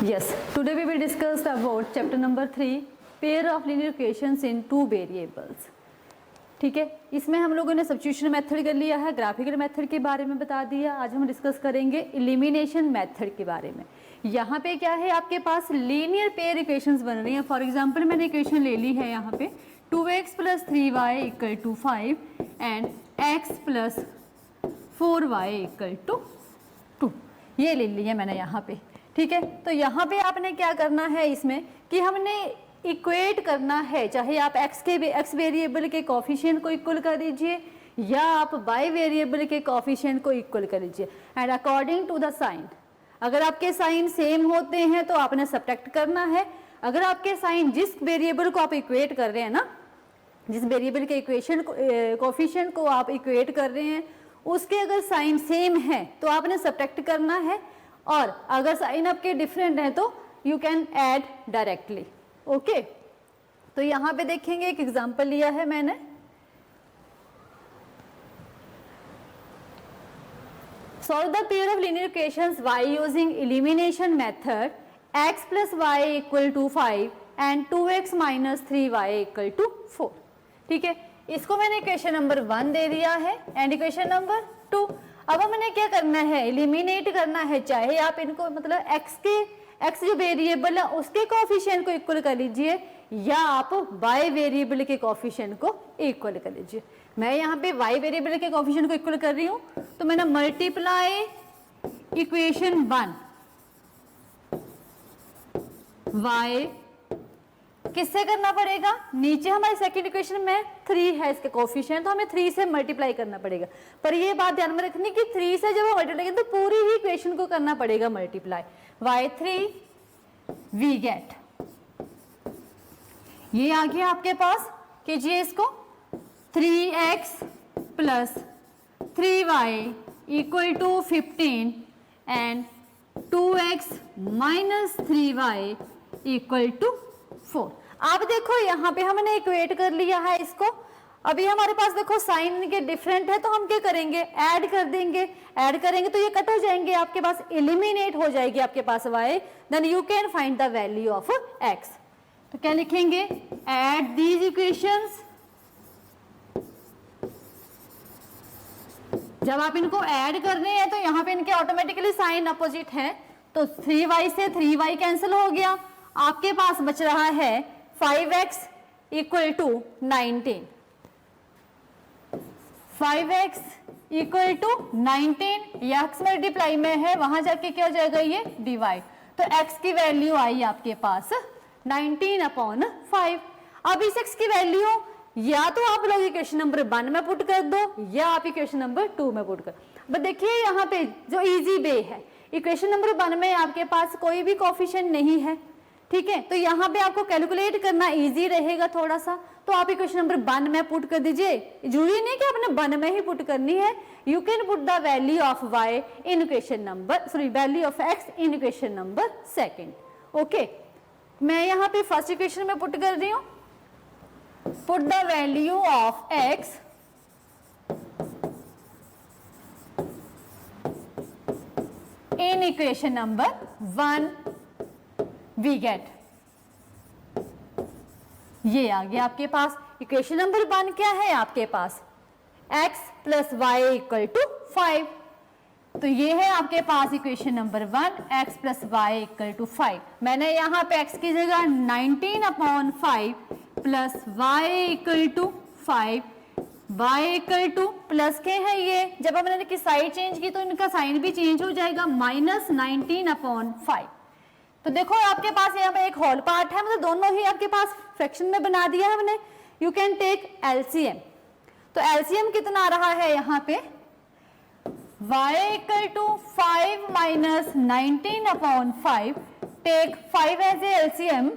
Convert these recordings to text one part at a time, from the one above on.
Yes, today we will discuss about chapter number 3 pair of linear equations in two variables. ठीक है, इसमें हम लोगों ने सब्स्टिट्यूशन मेथड कर लिया है, ग्राफिकल मेथड के बारे में बता दिया। आज हम डिस्कस करेंगे एलिमिनेशन मेथड के बारे में। यहाँ पे क्या है, आपके पास लीनियर पेयर इक्वेशंस बन रही हैं। फॉर एग्जांपल मैंने इक्वेशन ले ली है यहाँ पे 2x + 3y = 5 and x + 4y = 2, ये ले ली है मैंने यहाँ पे। ठीक है, तो यहाँ पे आपने क्या करना है इसमें कि हमने इक्वेट करना है, चाहे आप x वेरिएबल के कोफिशिएंट को इक्वल कर दीजिए या आप y वेरिएबल के कोफिशिएंट को इक्वल कर लीजिए। And according to the sign, अगर आपके साइन सेम होते हैं तो आपने सब्ट्रैक्ट करना है। अगर आपके साइन, जिस वेरिएबल को आप इक्वेट कर रहे हैं ना, जिस वेरिएबल के इक्वेशन कोफिशिएंट को आप इक्वेट कर रहे हैं, उसके अगर साइन सेम है तो आपने सब्ट्रैक्ट करना है, और अगर साइन आपके डिफरेंट है तो you can add directly. Okay, तो यहां पे देखेंगे एक एग्जांपल लिया है मैंने। Solve the pair of linear equations y using elimination method x + y = 5 and 2x - 3y = 4। ठीक है, इसको मैंने इक्वेशन नंबर 1 दे दिया है एंड इक्वेशन नंबर 2। अब हमने क्या करना है, एलिमिनेट करना है। चाहे आप इनको मतलब x जो वेरिएबल है उसके कोफिशिएंट को इक्वल कर लीजिए या आप y वेरिएबल के कोफिशिएंट को इक्वल कर लीजिए। मैं यहाँ पे y वेरिएबल के कोफिशिएंट को इक्वल कर रही हूँ, तो मैंने मल्टीप्लाई इक्वेशन 1 y किससे करना पड़ेगा, नीचे हमारे सेकंड इक्वेशन में 3 है इसके कोफिशिएंट, तो हमें 3 से मल्टीप्लाई करना पड़ेगा। पर ये बात ध्यान में रखनी कि 3 से जब हम मल्टीप्लाई करेंगे तो पूरी ही इक्वेशन को करना पड़ेगा मल्टीप्लाई। y3 वी गेट, ये आ गया आपके पास, कीजिए इसको 3x + 3y = 15 and 2x - 3y = 4। आप देखो यहाँ पे हमने इक्वेट कर लिया है इसको। अभी हमारे पास देखो साइन के डिफरेंट है तो हम क्या करेंगे, ऐड कर देंगे। ऐड करेंगे तो ये कट हो जाएंगे, आपके पास एलिमिनेट हो जाएगी आपके पास y, then you can find the value of x। तो क्या लिखेंगे, ऐड दीज इक्वेशंस। जब आप इनको ऐड कर रहे हैं तो यहाँ पे इनके ऑटोमेटिकली साइन अपोजिट है, तो 3y से 3y कैंसिल हो गया, आपके पास बच रहा है 5x = 19। 5x = 19, ये x मल्टीप्लाई में है, वहां जाके क्या हो जाएगा, ये डिवाइड। तो x की वैल्यू आई आपके पास 19/5। अब इस x की वैल्यू या तो आप लोग इक्वेशन नंबर 1 में पुट कर दो या आप इक्वेशन नंबर 2 में पुट कर। बट देखिए यहाँ पे जो इजी वे है, इक्वेशन नंबर 1 में आपके पास कोई भी कोफिशिएंट नहीं है। ठीक है, तो यहाँ पे आपको कैलकुलेट करना इजी रहेगा थोड़ा सा, तो आप इक्वेशन नंबर 1 में पुट कर दीजिए। जरूरी नहीं कि आपने 1 में ही पुट करनी है, you can put the value of y in equation number, sorry value of x in equation number 2। Okay, मैं यहाँ पे फर्स्ट इक्वेशन में पुट कर रही हूँ, put the value of x in equation number 1 we get, ये आ गया आपके पास। इक्वेशन नंबर 1 क्या है आपके पास, x + y = 5। तो ये है आपके पास इक्वेशन नंबर 1, x + y = 5। मैंने यहाँ पे x की जगह 19/5 + y = 5, y = प्लस के है ये, जब हमने इनकी साइड चेंज की तो इनका साइन भी चेंज हो जाएगा, -19/5। तो देखो आपके पास यहाँ पे एक होल पार्ट है, मतलब दोनों ही आपके पास फ्रैक्शन में बना दिया है हमने। यू कैन टेक एलसीएम, तो एलसीएम कितना आ रहा है यहाँ पे, y = 5 - 19/5, take 5 as a LCM.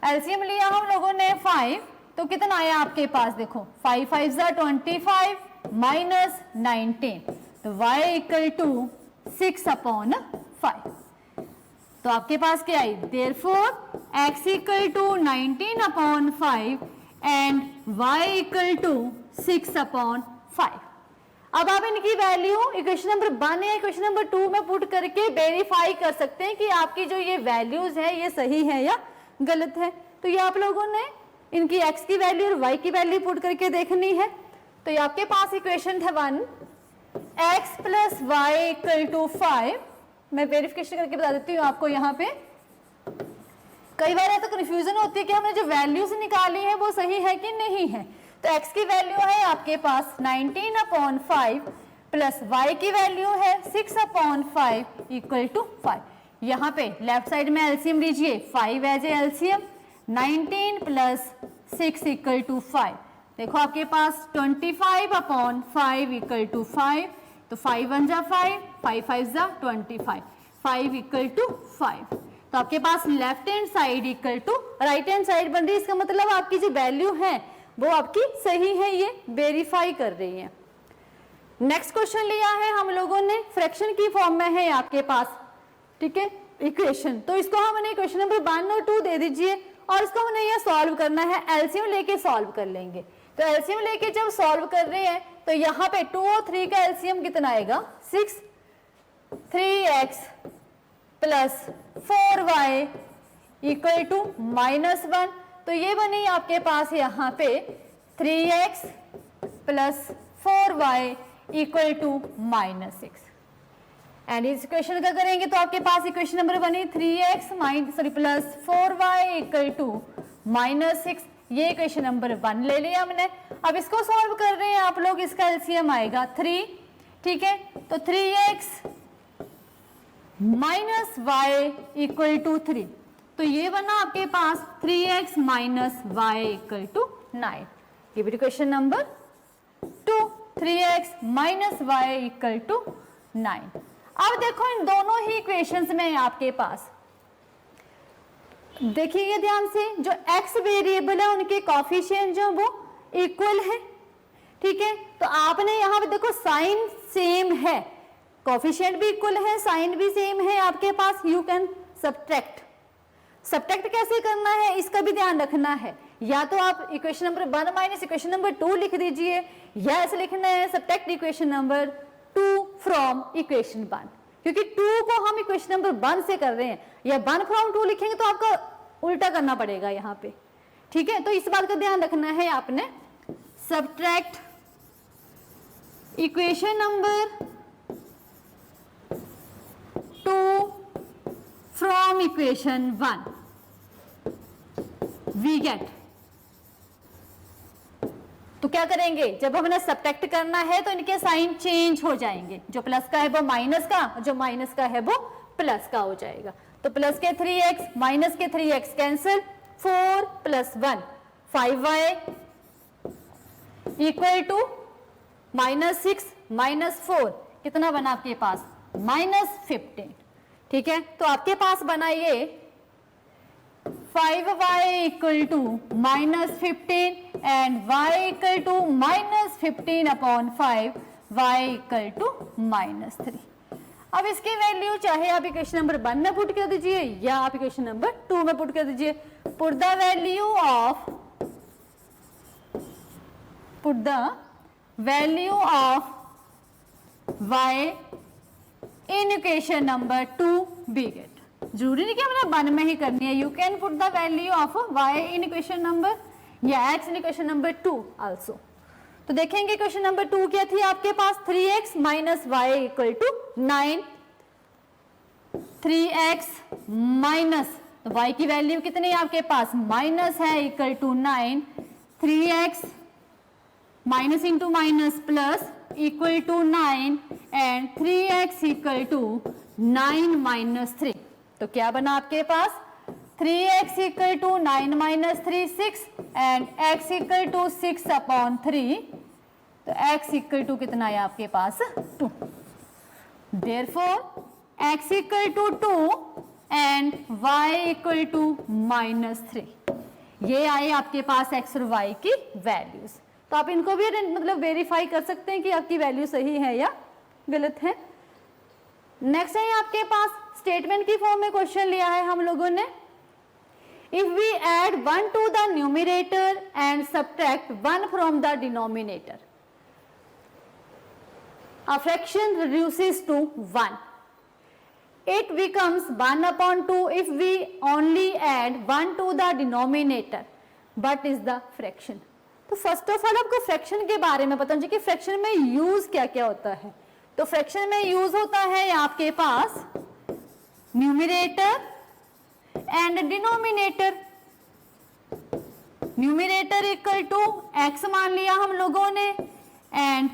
LCM लिया हम लोगों ने 5, तो कितना आया आपके पास, देखो 5 × 5 = 25 - 19, तो y = 6/5। तो आपके पास क्या आई, therefore x = 19/5 एंड y = 6/5। अब आप इनकी वैल्यू इक्वेशन नंबर 1 या इक्वेशन नंबर 2 में पुट करके वेरीफाई कर सकते हैं कि आपकी जो ये वैल्यूज है ये सही है या गलत है। तो ये आप लोगों ने इनकी x की वैल्यू और y की वैल्यू पुट करके देखनी है। तो ये आपके पास इक्वेशन था 1, x plus y equal to 5। मैं वेरिफिकेशन करके बता देती हूँ आपको। यहाँ पे कई बार ऐसा कंफ्यूजन होती है कि हमने जो वैल्यूज निकाली है वो सही है कि नहीं है। तो x की वैल्यू है आपके पास 19/5 प्लस y की वैल्यू है 6/5 इक्वल टू 5। यहाँ पे लेफ्ट साइड में एलसीएम लीजिए, 5 as a LCM, 19 plus 6 equal to 5। देखो आपके पास 25/5 इक्वल टू 5, तो 5 1 जा 5, 5 5 जा 25, 5 इक्वल टू 5। तो आपके पास left hand side equal to right hand side बन रही है। इसका मतलब आपकी जो वैल्यू है वो आपकी सही है, ये वेरीफाई कर रही है। नेक्स्ट क्वेश्चन लिया है हम लोगों ने, फ्रैक्शन की फॉर्म में है आपके पास, ठीक है, इक्वेशन। तो इसको हमने इक्वेशन नंबर 1 और 2 दे दीजिए और इसको हमने ये सॉल्व करना है, एलसीएम लेके सॉल्व कर लेंगे। तो एलसीएम लेके जब सॉल्व कर रहे हैं तो यहाँ पे 2 और 3 का एलसीएम कितना आएगा, 6, 3x plus 4y equal to -1। तो ये बनी आपके पास यहाँ पे 3x plus 4y equal to -6। And इस इक्वेशन का करेंगे तो आपके पास इक्वेशन नंबर बनी 3x plus 4y equal to -6। ये इक्वेशन नंबर 1 ले लिया हमने। अब इसको सॉल्व कर रहे हैं आप लोग, इसका एलसीएम आएगा 3, ठीक है। तो 3x minus y equal to 3। तो ये बना आपके पास 3x minus y equal to 9। ये भी equation number 2, 3x minus y equal to 9। अब देखो इन दोनों ही इक्वेशंस में आपके पास देखिए ध्यान से, जो x वेरिएबल है उनके कॉफिशिएंट जो वो इक्वल है, ठीक है। तो आपने यहाँ पे देखो साइन सेम है, कॉफिशिएंट भी इक्वल है, साइन भी सेम है आपके पास। यू कैन सब्ट्रैक्ट कैसे करना है इसका भी ध्यान रखना है। या तो आप equation number 1 minus equation number 2 लिख दीजिए, या ऐसे लिखना है subtract equation number 2 from equation 1, क्योंकि 2 को हम इक्वेशन नंबर 1 से कर रहे हैं। या 1 फ्रॉम 2 लिखेंगे तो आपका उल्टा करना पड़ेगा यहाँ पे, ठीक है। तो इस बात का ध्यान रखना है आपने। Subtract equation number 2 from equation 1 we get. तो क्या करेंगे, जब हमने सब्ट्रैक्ट करना है तो इनके साइन चेंज हो जाएंगे, जो प्लस का है वो माइनस का, जो माइनस का है वो प्लस का हो जाएगा। तो प्लस के 3x माइनस के 3x cancel, 4 plus 1 5y equal to -6 minus 4 कितना बना आपके पास -15, ठीक है। तो आपके पास बना ये 5y equal to -15 and y equal to -15/5, y equal to -3। अब इसकी वैल्यू चाहे आप इक्वेशन नंबर 1 में पुट कर दीजिए या आप इक्वेशन नंबर 2 में पुट कर दीजिए। Put the value of y in equation number 2 we get. जरूरी नहीं कि हमने 1 में ही करनी है, you can put the value of y in equation number या x in equation number 2 also. तो देखेंगे इक्वेशन नंबर 2 क्या थी आपके पास, 3x minus y equal to 9, 3x minus तो y की वैल्यू कितनी है आपके पास माइनस है equal to 9, 3x minus into minus plus equal to 9 and 3x equal to 9 minus 3। तो क्या बना आपके पास 3x equal to 9 minus 3 6 and x equal to 6/3। तो x इक्वल टू कितना है आपके पास 2। Therefore x equal to 2 and y equal to -3। ये आए आपके पास x और y की वैल्यूज। तो आप इनको भी मतलब वेरीफाई कर सकते हैं कि आपकी वैल्यू सही है या गलत है। नेक्स्ट है आपके पास स्टेटमेंट की फॉर्म में क्वेश्चन लिया है हम लोगों ने। If we add 1 to the numerator and subtract 1 from the denominator. a fraction reduces to 1. It becomes 1/2 if we only add 1 to the denominator. But is the fraction. तो first of all आपको fraction के बारे में पता चाहिए कि fraction में use क्या क्या होता है। तो फ्रैक्शन में यूज होता है आपके पास numerator and denominator. Numerator equal to x मान लिया हम लोगों ने and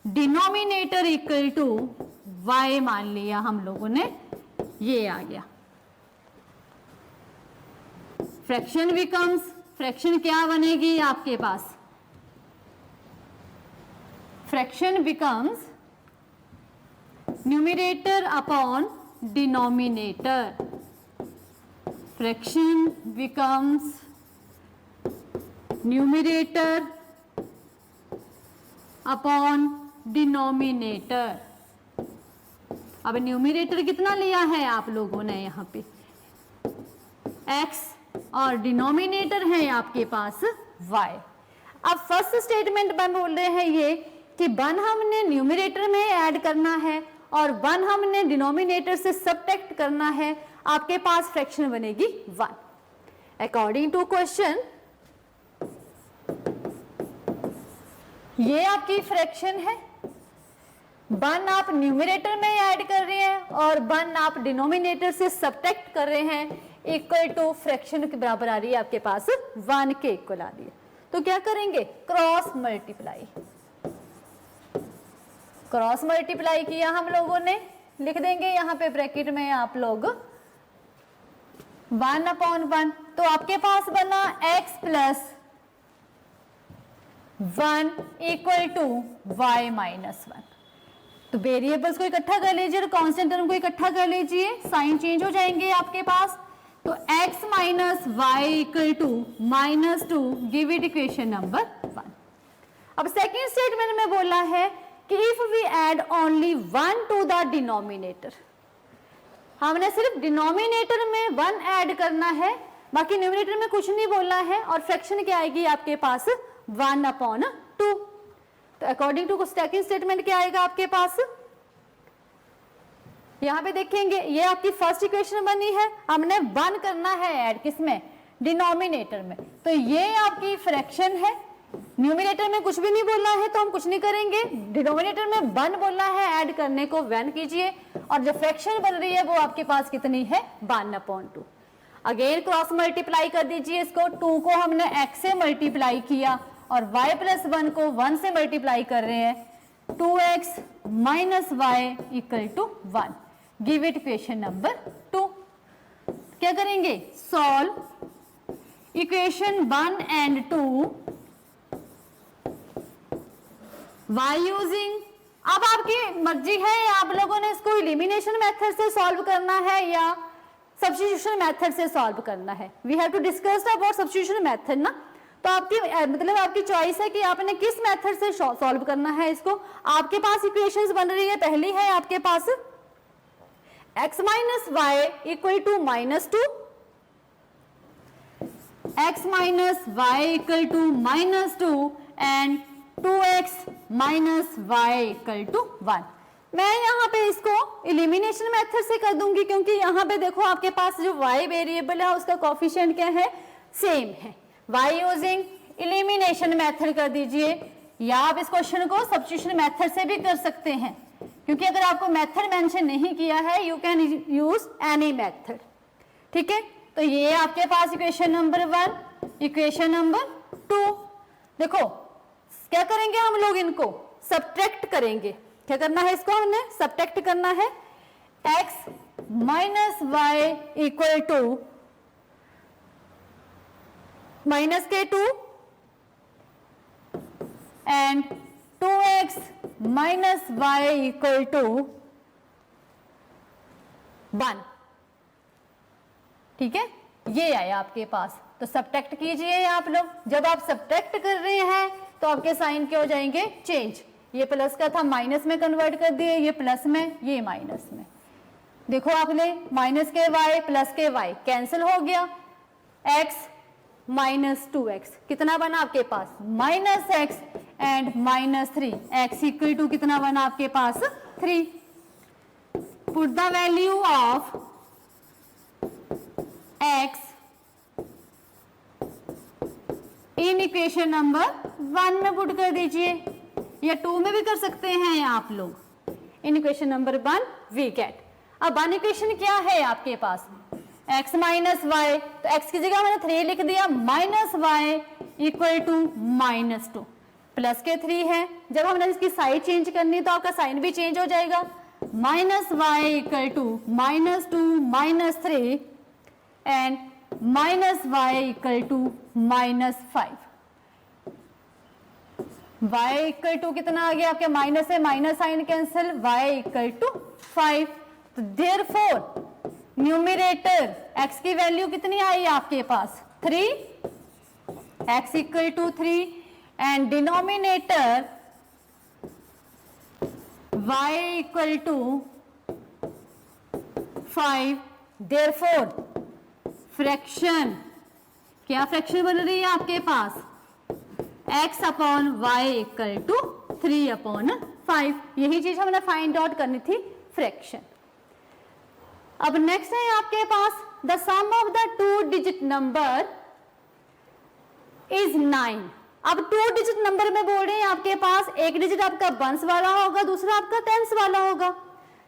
denominator equal to y मान लिया हम लोगों ने, ये आ गया। फ्रैक्शन बिकम्स, फ्रैक्शन क्या बनेगी आपके पास, fraction becomes numerator upon denominator. Fraction becomes numerator upon denominator. अब न्यूमरेटर कितना लिया है आप लोगों ने यहाँ पे x और डिनोमिनेटर है आपके पास y। अब फर्स्ट स्टेटमेंट में बोल रहे हैं ये कि 1 हमने न्यूमरेटर में ऐड करना है और 1 हमने डिनोमिनेटर से सबट्रैक्ट करना है, आपके पास फ्रैक्शन बनेगी 1। अकॉर्डिंग टू क्वेश्चन ये आपकी फ्रैक्शन है, 1 आप न्यूमरेटर में ऐड कर रहे हैं और 1 आप डिनोमिनेटर से सबट्रैक्ट कर रहे हैं, इक्वल टू फ्रैक्शन के बराबर आ रही है आपके पास 1 के इक्वल आ रही है। तो क्या करेंगे, क्रॉस मल्टीप्लाई। क्रॉस मल्टीप्लाई किया हम लोगों ने, लिख देंगे यहाँ पे ब्रैकेट में आप लोग 1/1। तो आपके पास बना x plus 1 equal to y minus 1। तो वेरिएबल्स को इकट्ठा कर लीजिए और कांस्टेंट टर्म को इकट्ठा कर लीजिए, साइन चेंज हो जाएंगे आपके पास। तो x minus y equal to -2, give it equation number 1। अब सेकेंड स्टेटमेंट में बोला है कि if we add only 1 to the denominator, हमने सिर्फ डिनोमिनेटर में 1 ऐड करना है, बाकी न्यूमरेटर में कुछ नहीं बोलना है, और फ्रैक्शन क्या आएगी आपके पास 1/2। तो अकॉर्डिंग टू सेकंड स्टेटमेंट क्या आएगा आपके पास, यहां पे देखेंगे ये आपकी फर्स्ट इक्वेशन बनी है, हमने 1 करना है ऐड किसमें, डिनोमिनेटर में। तो ये आपकी फ्रैक्शन है, न्यूमरेटर में कुछ भी नहीं बोलना है तो हम कुछ नहीं करेंगे, डिनोमिनेटर में 1 बोलना है ऐड करने को 1 कीजिए, और जो फ्रैक्शन बन रही है वो आपके पास कितनी है 1/2। अगेन क्रॉस मल्टीप्लाई कर दीजिए इसको, 2 को हमने x से मल्टीप्लाई किया और y प्लस 1 को 1 से मल्टीप्लाई कर रहे हैं, 2x minus y equal to 1। Give it equation number 2। क्या करेंगे, solve equation 1 and 2 y using, अब आपकी मर्जी है आप लोगों ने इसको इलिमिनेशन मेथड से सॉल्व करना है या सब्स्टिट्यूशन मेथड से सॉल्व करना है। We have to discuss about substitution method ना, तो आपकी मतलब आपकी चॉइस है कि आपने किस मेथड से सॉल्व करना है इसको। आपके पास इक्वेशंस बन रही है, पहली है आपके पास x minus y equal to -2, x minus y equal to -2 and 2x minus y equal to 1। मैं यहाँ पे इसको इलिमिनेशन मेथड से कर दूंगी, क्योंकि यहाँ पे देखो आपके पास जो y वेरिएबल है उसका कोफिशिएंट क्या है, सेम है। y यूजिंग इलिमिनेशन मेथड कर दीजिए, या आप इस क्वेश्चन को सब्स्टिट्यूशन मेथड से भी कर सकते हैं, क्योंकि अगर आपको मेथड मेंशन नहीं किया है you can use any method. ठीक है, तो ये आपके पास इक्वेशन नंबर 1, इक्वेशन नंबर 2। देखो क्या करेंगे हम लोग, इनको सबट्रैक्ट करेंगे। क्या करना है, इसको हमने सबट्रैक्ट करना है, x minus y equal to -2 and 2x minus y equal to 1। ठीक है, ये आया आपके पास। तो सबट्रैक्ट कीजिए आप लोग, जब आप सबट्रैक्ट कर रहे हैं तो आपके साइन क्या हो जाएंगे, चेंज। ये प्लस का था माइनस में कन्वर्ट कर दिए, ये प्लस में, ये माइनस में। देखो आपने माइनस के y प्लस के y कैंसिल हो गया, x माइनस 2x कितना बना आपके पास -x and -3, x equal to कितना बना आपके पास 3। Put the value of x in equation number 1 में पुट कर दीजिए, या 2 में भी कर सकते हैं आप लोग। In equation number 1 we get, अब 1 इक्वेशन क्या है आपके पास, x माइनस वाई, तो x की जगह मैंने 3 लिख दिया, minus y equal to -2, plus के 3 है, जब हमने इसकी साइड चेंज करनी तो आपका साइन भी चेंज हो जाएगा, minus y equal to -2 -3 and minus y equal to -5। y equal to कितना आ गया आपके, माइनस है, minus sign cancel, y equal to 5। तो देयरफॉर न्यूमरेटर x की वैल्यू कितनी आई आपके पास 3, x equal to 3 and denominator y equal to 5। Therefore fraction, क्या फ्रैक्शन बन रही है आपके पास, x upon y equal to 3/5। यही चीज हमने फाइंड आउट करनी थी, फ्रैक्शन। अब नेक्स्ट है आपके पास the sum of the 2 digit number is 9। अब 2 डिजिट नंबर में बोल रहे हैं आपके पास, एक डिजिट आपका वंस वाला होगा, दूसरा आपका टेंस वाला होगा,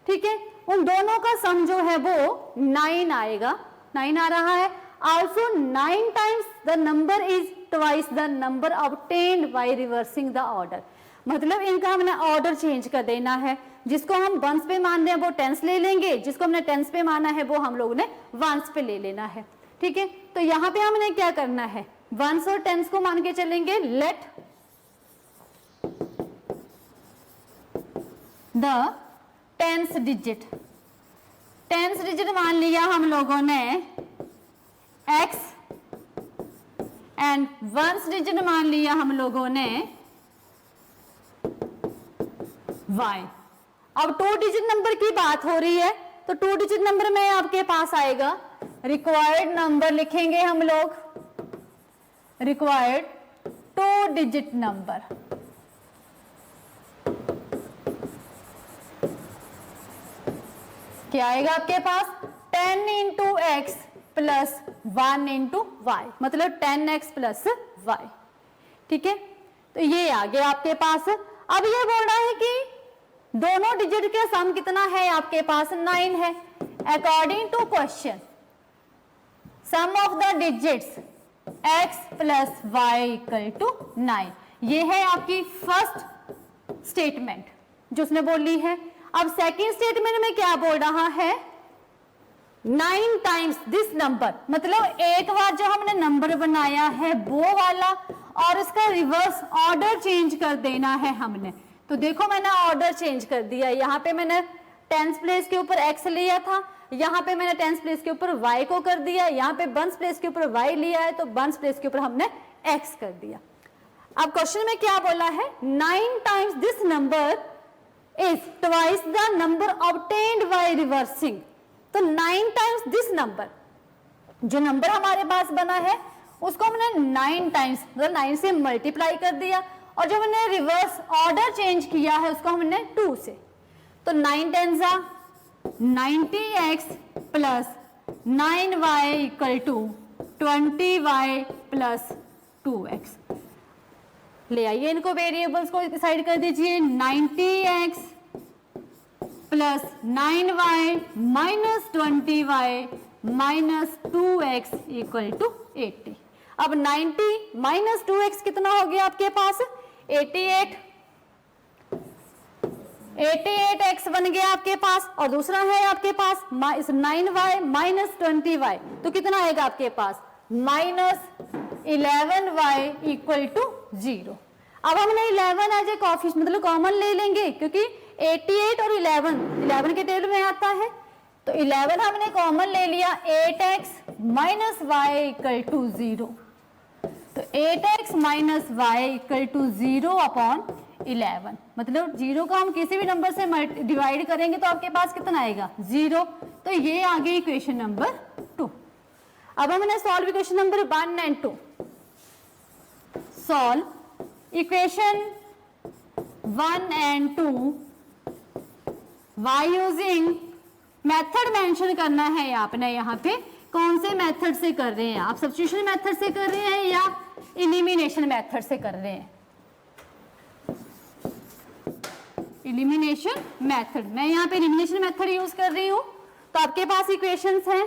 ठीक है। उन दोनों का सम जो है वो 9 आएगा, 9 आ रहा है। Also 9 times the number is twice the number obtained by reversing the order। मतलब इनका हमने ऑर्डर चेंज कर देना है, जिसको हम वंस पे मान रहे हैं वो टेंस ले लेंगे, जिसको हमने टेंस पे माना है वो हम लोगों ने वंस पे ले लेना है, ठीक है। तो यहाँ पे हमने क्या करना है, वंस और टेंस को मान के चलेंगे। लेट द टेंस डिजिट मान लिया हम लोगों ने x एंड वंस डिजिट मान लिया हम लोगों ने y। अब 2 डिजिट नंबर की बात हो रही है, तो 2 डिजिट नंबर में आपके पास आएगा रिक्वायर्ड नंबर, लिखेंगे हम लोग रिक्वायर्ड 2 डिजिट नंबर। क्या आएगा आपके पास 10 into x plus 1 into y, मतलब 10x प्लस वाई, ठीक है। तो ये आ गया आपके पास। अब ये बोल रहा है कि दोनों डिजिट के सम कितना है आपके पास, 9 है। According to question sum of the digits x plus y equal to 9, ये है आपकी फर्स्ट स्टेटमेंट जो उसने बोली है। अब सेकेंड स्टेटमेंट में क्या बोल रहा है, 9 टाइम्स दिस नंबर, मतलब एक बार जो हमने नंबर बनाया है वो वाला, और इसका रिवर्स ऑर्डर चेंज कर देना है हमने। तो देखो मैंने ऑर्डर चेंज कर दिया, यहाँ पे मैंने टेंस प्लेस के ऊपर x लिया था, यहाँ पे मैंने टेंस प्लेस के ऊपर y को कर दिया, यहाँ पे बंस प्लेस के ऊपर y लिया है तो बंस प्लेस के ऊपर हमने x कर दिया। अब क्वेश्चन में क्या बोला है, 9 times this number is twice the number obtained by reversing. तो 9 टाइम्स दिस नंबर, जो नंबर हमारे पास बना है उसको हमने 9 टाइम्स मतलब 9 से मल्टीप्लाई कर दिया, और जो हमने रिवर्स ऑर्डर चेंज किया है उसको हमने 2 से। तो 9 10 90x plus 9y equal to 20y plus 2x। ले आइए इनको वेरिएबल्स को डिसाइड कर दीजिए, 90x plus 9y minus 20y minus 2x equal to 80। अब 90 माइनस 2x कितना हो गया आपके पास, 88x बन गया आपके पास, और दूसरा है आपके पास 9y माइनस 20y, तो कितना आएगा आपके पास माइनस 11y इक्वल टू 0। अब हमने 11 एज ए कॉफिश मतलब कॉमन ले लेंगे, क्योंकि 88 और 11 के टेबल में आता है, तो 11 हमने कॉमन ले लिया, 8x minus y equal to 0। तो 8x minus y equal to 0 upon 11, मतलब 0 का हम किसी भी नंबर से डिवाइड करेंगे तो आपके पास कितना आएगा 0। तो ये आ गई इक्वेशन नंबर 2। अब हमने solve equation number 1 and 2। Solve equation 1 and 2 by using method mention करना है आपने यहाँ पे, कौन से मेथड से कर रहे हैं आप, सब्स्टिट्यूशन मेथड से कर रहे हैं या एलिमिनेशन मेथड से कर रहे हैं। एलिमिनेशन मेथड, मैं यहाँ पे एलिमिनेशन मेथड यूज कर रही हूँ। तो आपके पास इक्वेशंस हैं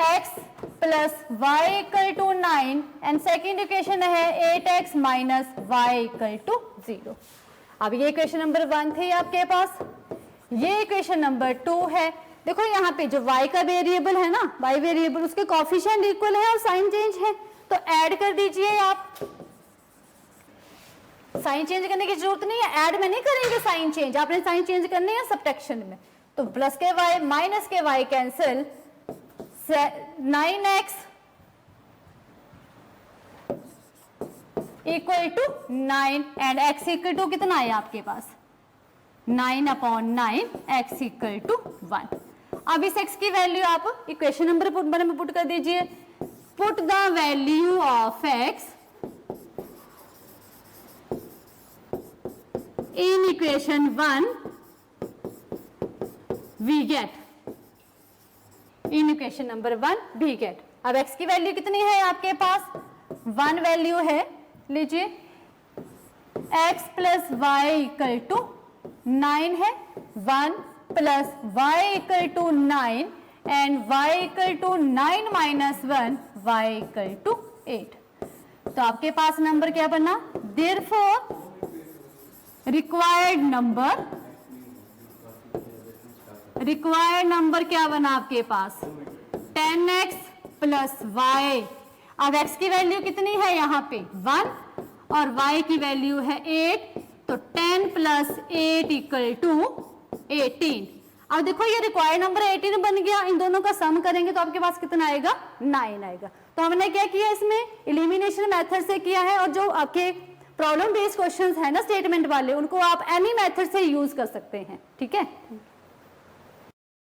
x plus y equal to 9 and second equation है 8x minus y equal to 0। अब ये इक्वेशन नंबर 1 थी आपके पास, ये इक्वेशन नंबर 2 है। देखो यहाँ पे जो y का वेरिएबल है ना, y वेरिएबल, उसके कोफिशिएंट इक्वल है और साइन चेंज है, तो ऐड कर दीजिए आप। साइन चेंज करने की जरूरत नहीं है, ऐड में नहीं करेंगे साइन चेंज, आपने साइन चेंज करने हैं सब्ट्रैक्शन में। तो प्लस के y माइनस के y cancel, 9x equal to 9 and x equal to कितना है आपके पास 9/9, x इक्वल टू 1। अब इस x की वैल्यू आप इक्वेशन नंबर में पुट कर दीजिए। Put the value of x in equation 1 we get, in equation number 1 we get. अब x की वैल्यू कितनी है आपके पास 1 वैल्यू है, लीजिए x plus y equal to 9 है, 1 plus y equal to 9 and y equal to 9 minus 1, y equal to 8। तो आपके पास नंबर क्या बना, देयरफॉर रिक्वायर्ड नंबर क्या बना आपके पास 10x प्लस वाई। अब x की वैल्यू कितनी है यहाँ पे 1 और y की वैल्यू है 8, तो 10 प्लस 8 इक्वल टू 18। अब देखो ये रिक्वायर्ड नंबर 18 बन गया, इन दोनों का सम करेंगे तो आपके पास कितना आएगा 9 आएगा। तो हमने क्या किया इसमें एलिमिनेशन मेथड से किया है, और जो आपके प्रॉब्लम बेस्ड क्वेश्चंस है ना स्टेटमेंट वाले, उनको आप एनी मेथड से यूज कर सकते हैं। ठीक है।